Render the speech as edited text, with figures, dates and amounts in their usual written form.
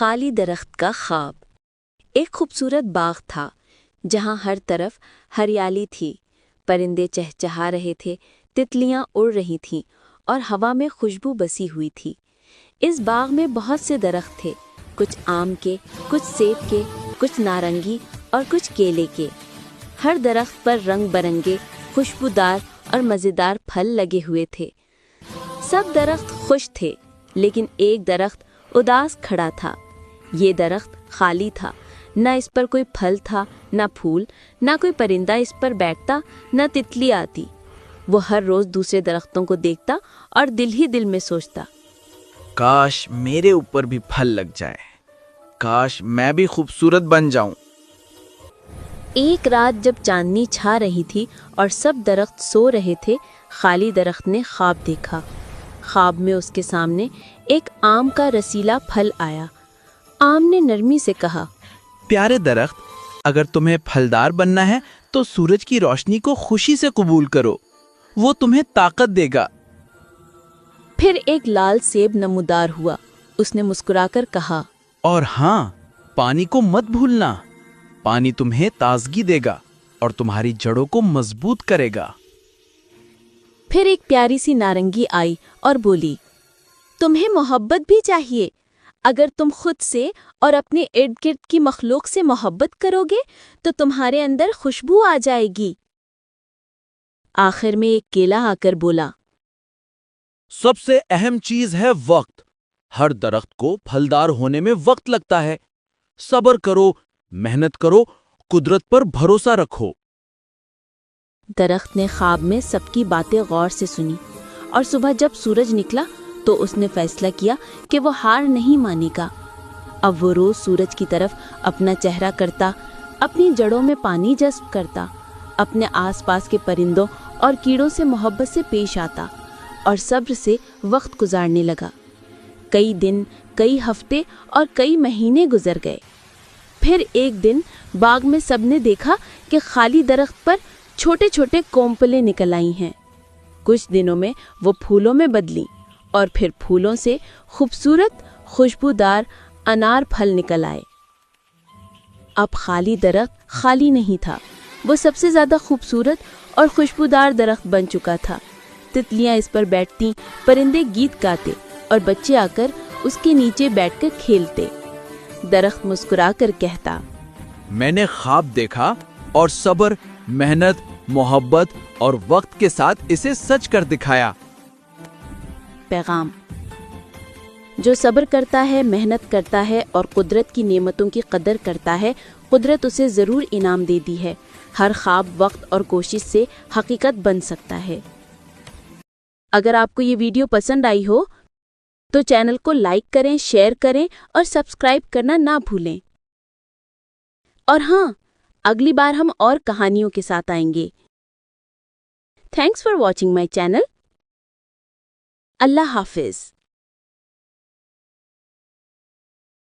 خالی درخت کا خواب۔ ایک خوبصورت باغ تھا جہاں ہر طرف ہریالی تھی، پرندے چہچہا رہے تھے، تتلیاں اڑ رہی تھیں اور ہوا میں خوشبو بسی ہوئی تھی۔ اس باغ میں بہت سے درخت تھے، کچھ آم کے، کچھ سیب کے، کچھ نارنگی اور کچھ کیلے کے۔ ہر درخت پر رنگ برنگے، خوشبودار اور مزیدار پھل لگے ہوئے تھے۔ سب درخت خوش تھے، لیکن ایک درخت اداس کھڑا تھا۔ یہ درخت خالی تھا، نہ اس پر کوئی پھل تھا، نہ پھول، نہ کوئی پرندہ اس پر بیٹھتا، نہ تتلی آتی۔ وہ ہر روز دوسرے درختوں کو دیکھتا اور دل ہی دل میں سوچتا، کاش میرے اوپر بھی پھل لگ جائے، کاش میں بھی خوبصورت بن جاؤں۔ ایک رات جب چاندنی چھا رہی تھی اور سب درخت سو رہے تھے، خالی درخت نے خواب دیکھا۔ خواب میں اس کے سامنے ایک آم کا رسیلا پھل آیا۔ آم نے نرمی سے کہا، پیارے درخت، اگر تمہیں پھلدار بننا ہے تو سورج کی روشنی کو خوشی سے قبول کرو، وہ تمہیں طاقت دے گا۔ پھر ایک لال سیب نمودار ہوا۔ اس نے مسکرا کر کہا، اور ہاں، پانی کو مت بھولنا، پانی تمہیں تازگی دے گا اور تمہاری جڑوں کو مضبوط کرے گا۔ پھر ایک پیاری سی نارنگی آئی اور بولی، تمہیں محبت بھی چاہیے۔ اگر تم خود سے اور اپنے ارد گرد کی مخلوق سے محبت کرو گے تو تمہارے اندر خوشبو آ جائے گی۔ آخر میں ایک کیلا آ کر بولا، سب سے اہم چیز ہے وقت۔ ہر درخت کو پھلدار ہونے میں وقت لگتا ہے۔ صبر کرو، محنت کرو، قدرت پر بھروسہ رکھو۔ درخت نے خواب میں سب کی باتیں غور سے سنی، اور صبح جب سورج نکلا تو اس نے فیصلہ کیا کہ وہ ہار نہیں مانے گا۔ اب وہ روز سورج کی طرف اپنا چہرہ کرتا، اپنی جڑوں میں پانی جذب کرتا، اپنے آس پاس کے پرندوں اور کیڑوں سے محبت سے پیش آتا اور صبر سے وقت گزارنے لگا۔ کئی دن، کئی ہفتے اور کئی مہینے گزر گئے۔ پھر ایک دن باغ میں سب نے دیکھا کہ خالی درخت پر چھوٹے چھوٹے کونپلیں نکل آئی ہیں۔ کچھ دنوں میں وہ پھولوں میں بدلیں اور پھر پھولوں سے خوبصورت خوشبودار انار پھل نکل آئے۔ اب خالی درخت خالی نہیں تھا، وہ سب سے زیادہ خوبصورت اور خوشبودار درخت بن چکا تھا۔ تتلیاں اس پر بیٹھتی، پرندے گیت گاتے اور بچے آ کر اس کے نیچے بیٹھ کر کھیلتے۔ درخت مسکرا کر کہتا، میں نے خواب دیکھا اور صبر، محنت، محبت اور وقت کے ساتھ اسے سچ کر دکھایا۔ پیغام: جو صبر کرتا ہے، محنت کرتا ہے اور قدرت کی نعمتوں کی قدر کرتا ہے، قدرت اسے ضرور انعام دیتی ہے۔ ہر خواب وقت اور کوشش سے حقیقت بن سکتا ہے۔ اگر آپ کو یہ ویڈیو پسند آئی ہو تو چینل کو لائک کریں، شیئر کریں اور سبسکرائب کرنا نہ بھولیں۔ اور ہاں، اگلی بار ہم اور کہانیوں کے ساتھ آئیں گے۔ Thanks for watching my channel. اللہ حافظ۔